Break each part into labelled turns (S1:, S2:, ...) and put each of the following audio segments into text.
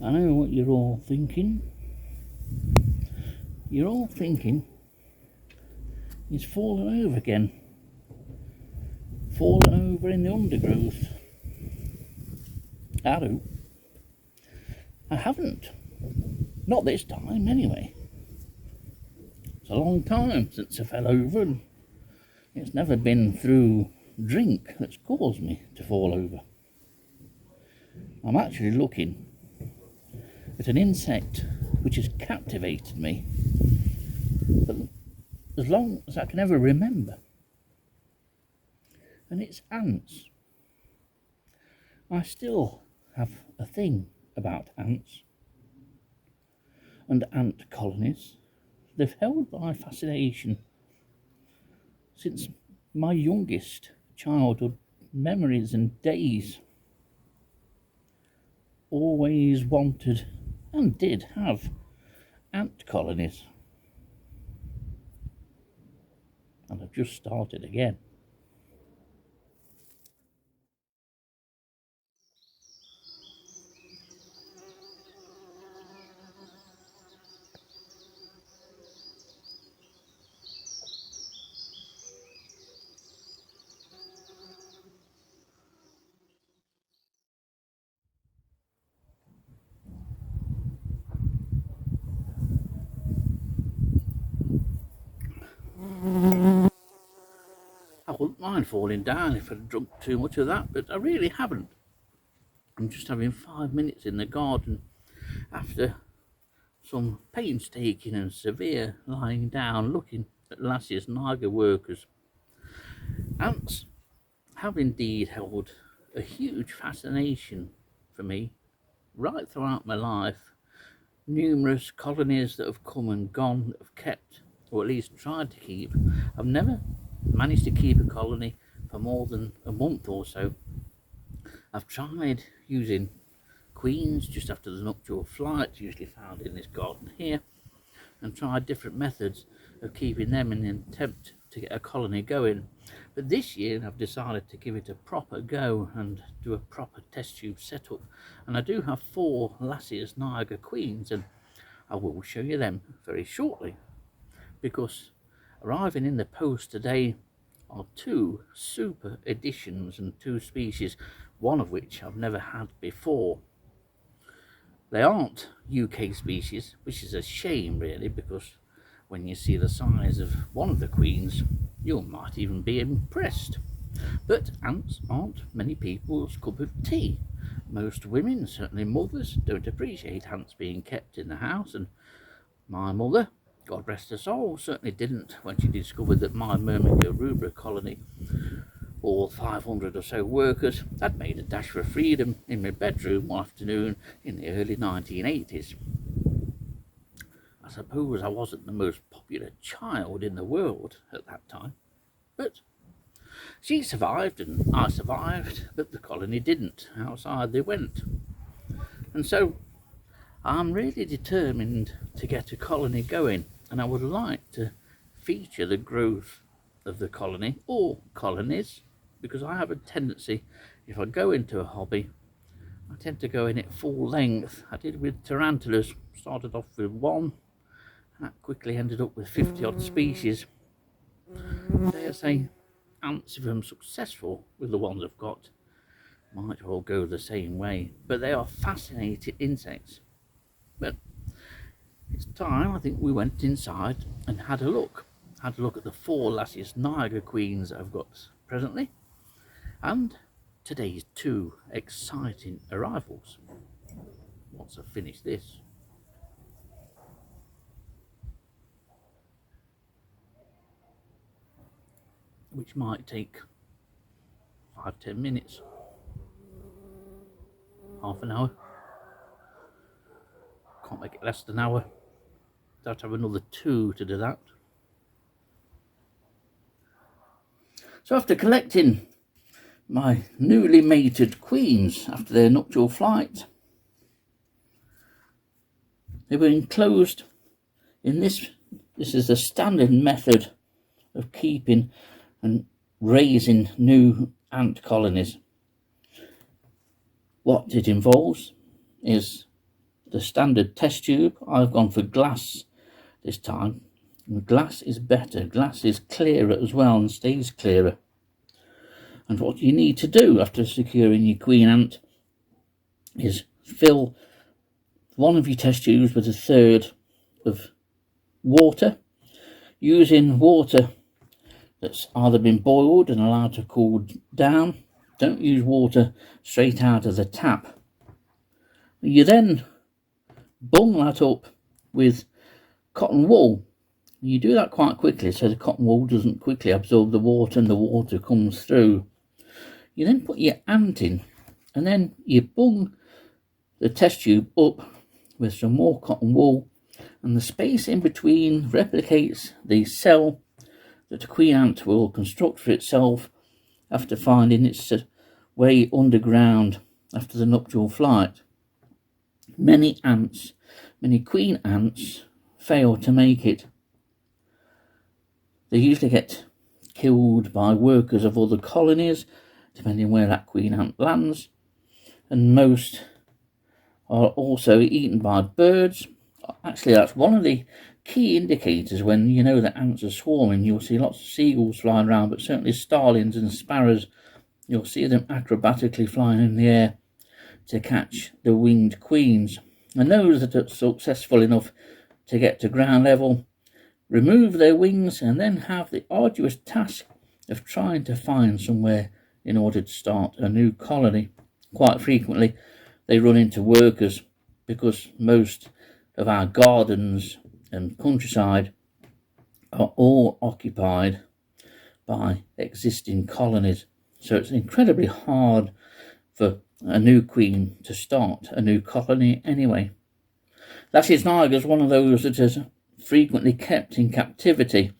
S1: I know what you're all thinking. You're all thinking he's fallen over again. Fallen over in the undergrowth. Hello. I haven't. Not this time, anyway. It's a long time since I fell over, and it's never been through drink that's caused me to fall over. I'm actually looking at an insect which has captivated me for as long as I can ever remember. And it's ants. I still have a thing about ants and ant colonies. They've held my fascination since my youngest childhood memories and days. Always wanted and did have ant colonies. And I've just started again. I wouldn't mind falling down if I'd drunk too much of that, but I really haven't. I'm just having 5 minutes in the garden after some painstaking and severe lying down looking at last year's Niagara workers. Ants have indeed held a huge fascination for me right throughout my life. Numerous colonies that have come and gone, that have kept, or at least tried to keep. I've never managed to keep a colony for more than a month or so. I've tried using queens just after the nuptial flight, usually found in this garden here, and tried different methods of keeping them in an attempt to get a colony going. But this year I've decided to give it a proper go and do a proper test tube setup, and I do have 4 Lassier's Niagara queens, and I will show you them very shortly, because arriving in the post today are 2 super editions and 2 species, one of which I've never had before. They aren't UK species, which is a shame really, because when you see the size of one of the queens, you might even be impressed. But ants aren't many people's cup of tea. Most women, certainly mothers, don't appreciate ants being kept in the house, and my mother, God rest her soul, certainly didn't when she discovered that my Myrmica rubra colony, all 500 or so workers, had made a dash for freedom in my bedroom one afternoon in the early 1980s. I suppose I wasn't the most popular child in the world at that time, but she survived and I survived, but the colony didn't. Outside they went. And so I'm really determined to get a colony going, and I would like to feature the growth of the colony, or colonies, because I have a tendency, if I go into a hobby, I tend to go in it full length. I did with tarantulas, started off with 1, and that quickly ended up with 50 odd species. Dare say, ants, if I'm successful with the ones I've got, might all go the same way, but they are fascinating insects. But it's time, I think, we went inside and had a look at the 4 Lassier's Niagara queens I've got presently, and today's 2 exciting arrivals once I've finished this. Which might take 5-10 minutes, half an hour. Can't make it less than an hour. Don't have another 2 to do that. So after collecting my newly mated queens after their nuptial flight, they were enclosed in this. This is the standard method of keeping and raising new ant colonies. What it involves is the standard test tube. I've gone for glass this time. And glass is better. Glass is clearer as well and stays clearer. And what you need to do after securing your queen ant is fill one of your test tubes with 1/3 of water, using water that's either been boiled and allowed to cool down. Don't use water straight out of the tap. You then bung that up with cotton wool. You do that quite quickly so the cotton wool doesn't quickly absorb the water and the water comes through. You then put your ant in, and then you bung the test tube up with some more cotton wool, and the space in between replicates the cell that the queen ant will construct for itself after finding its way underground after the nuptial flight. Many queen ants fail to make it. They usually get killed by workers of other colonies, depending where that queen ant lands, and most are also eaten by birds. Actually, that's one of the key indicators when you know that ants are swarming. You'll see lots of seagulls flying around, but certainly starlings and sparrows, you'll see them acrobatically flying in the air to catch the winged queens. And those that are successful enough to get to ground level remove their wings and then have the arduous task of trying to find somewhere in order to start a new colony. Quite frequently they run into workers because most of our gardens and countryside are all occupied by existing colonies. So it's incredibly hard for a new queen to start a new colony anyway. Lasses niger is one of those that is frequently kept in captivity,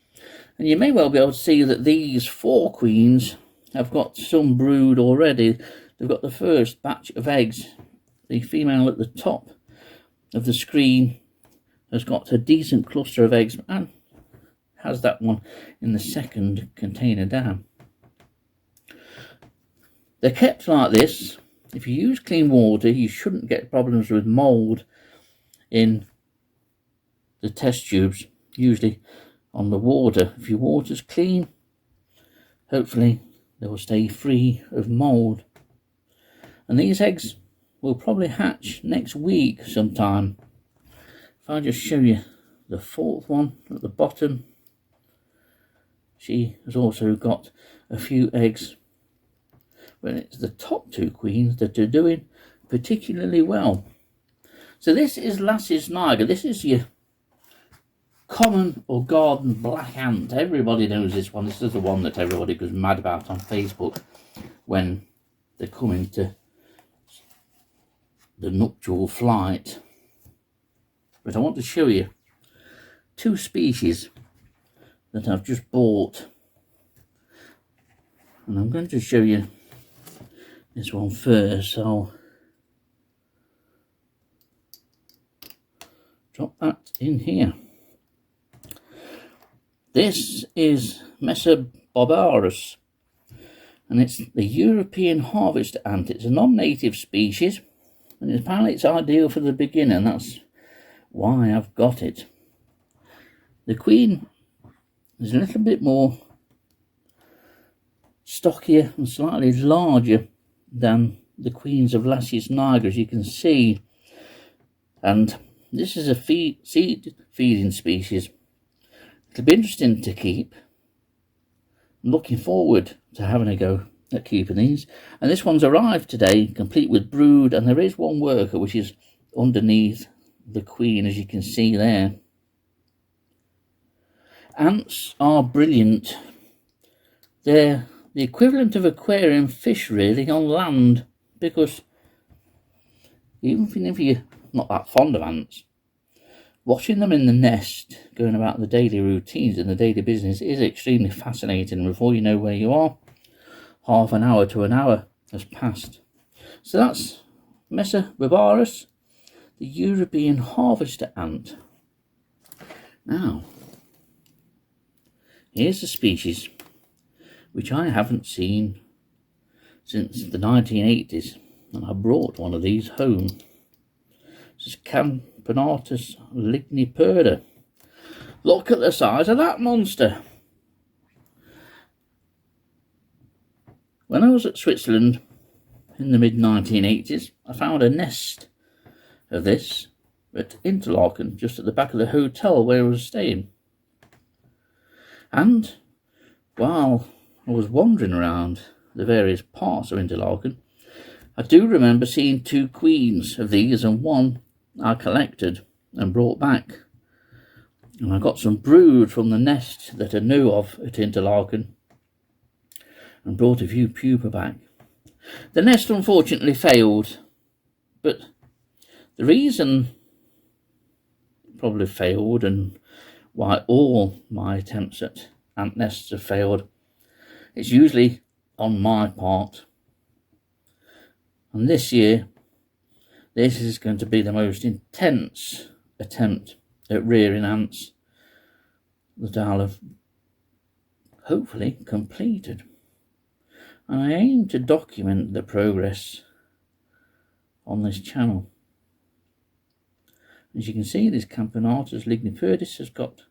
S1: and you may well be able to see that these 4 queens have got some brood already. They've got the first batch of eggs. The female at the top of the screen has got a decent cluster of eggs and has that one in the second container down. They're kept like this. If you use clean water, you shouldn't get problems with mould in the test tubes, usually on the water. If your water's clean, hopefully they will stay free of mould. And these eggs will probably hatch next week sometime. If I just show you the 4th one at the bottom, she has also got a few eggs. But it's the top 2 queens that are doing particularly well. So this is Lasses niger. This is your common or garden black ant. Everybody knows this one. This is the one that everybody goes mad about on Facebook when they're coming to the nuptial flight. But I want to show you 2 species that I've just bought, and I'm going to show you this one first. So I'll drop that in here. This is Bobarus, and it's the European harvest ant. It's a non-native species, and apparently it's ideal for the beginner, and that's why I've got it. The queen is a little bit more stockier and slightly larger than the queens of Lasses niger, as you can see, and this is a seed feeding species. It'll be interesting to keep. I'm looking forward to having a go at keeping these. And this one's arrived today, complete with brood, and there is one worker which is underneath the queen, as you can see there. Ants are brilliant. They're the equivalent of aquarium fish really on land, because even if you're not that fond of ants, watching them in the nest going about the daily routines and the daily business is extremely fascinating. Before you know where you are, half an hour to an hour has passed. So that's Bobarus, the European harvester ant. Now, here's a species which I haven't seen since the 1980s, and I brought one of these home This is Camponotus ligniperda. Look at the size of that monster. When I was at Switzerland in the mid-1980s, I found a nest of this at Interlaken, just at the back of the hotel where I was staying. And while I was wandering around the various parts of Interlaken, I do remember seeing 2 queens of these, and one I collected and brought back. And I got some brood from the nest that I knew of at Interlaken and brought a few pupa back. The nest unfortunately failed, but the reason probably failed, and why all my attempts at ant nests have failed, it's usually on my part. And this year, this is going to be the most intense attempt at rearing ants that I'll have hopefully completed. And I aim to document the progress on this channel. As you can see, this Camponotus ligniperda has got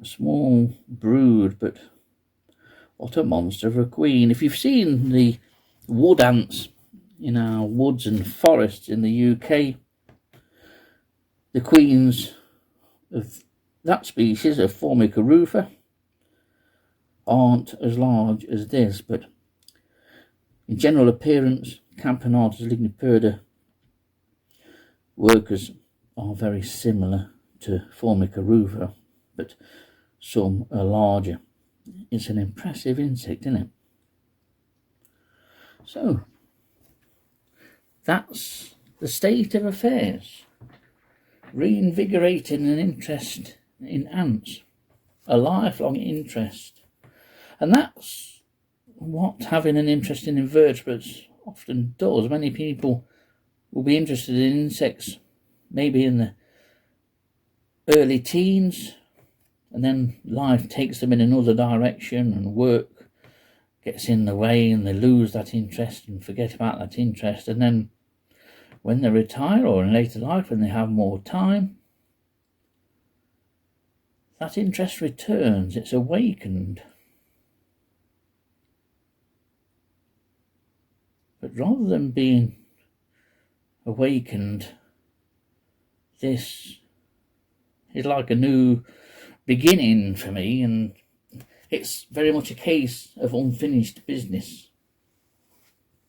S1: a small brood, but what a monster of a queen. If you've seen the wood ants in our woods and forests in the UK, the queens of that species of Formica rufa aren't as large as this, but in general appearance, Camponotus ligniperda workers are very similar to Formica rufa, but some are larger. It's an impressive insect, isn't it? So, that's the state of affairs. Reinvigorating an interest in ants, a lifelong interest. And that's what having an interest in invertebrates often does. Many people will be interested in insects maybe in the early teens, and then life takes them in another direction and work gets in the way and they lose that interest and forget about that interest. And then when they retire, or in later life when they have more time, that interest returns, it's awakened. But rather than being awakened, this is like a new beginning for me, and it's very much a case of unfinished business.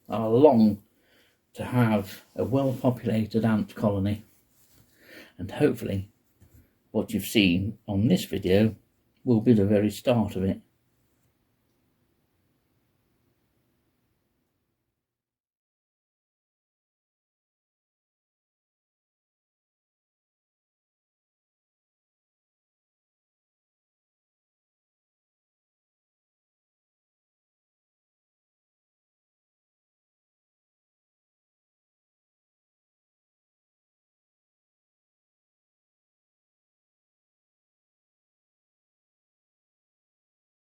S1: I long to have a well-populated ant colony, and hopefully what you've seen on this video will be the very start of it.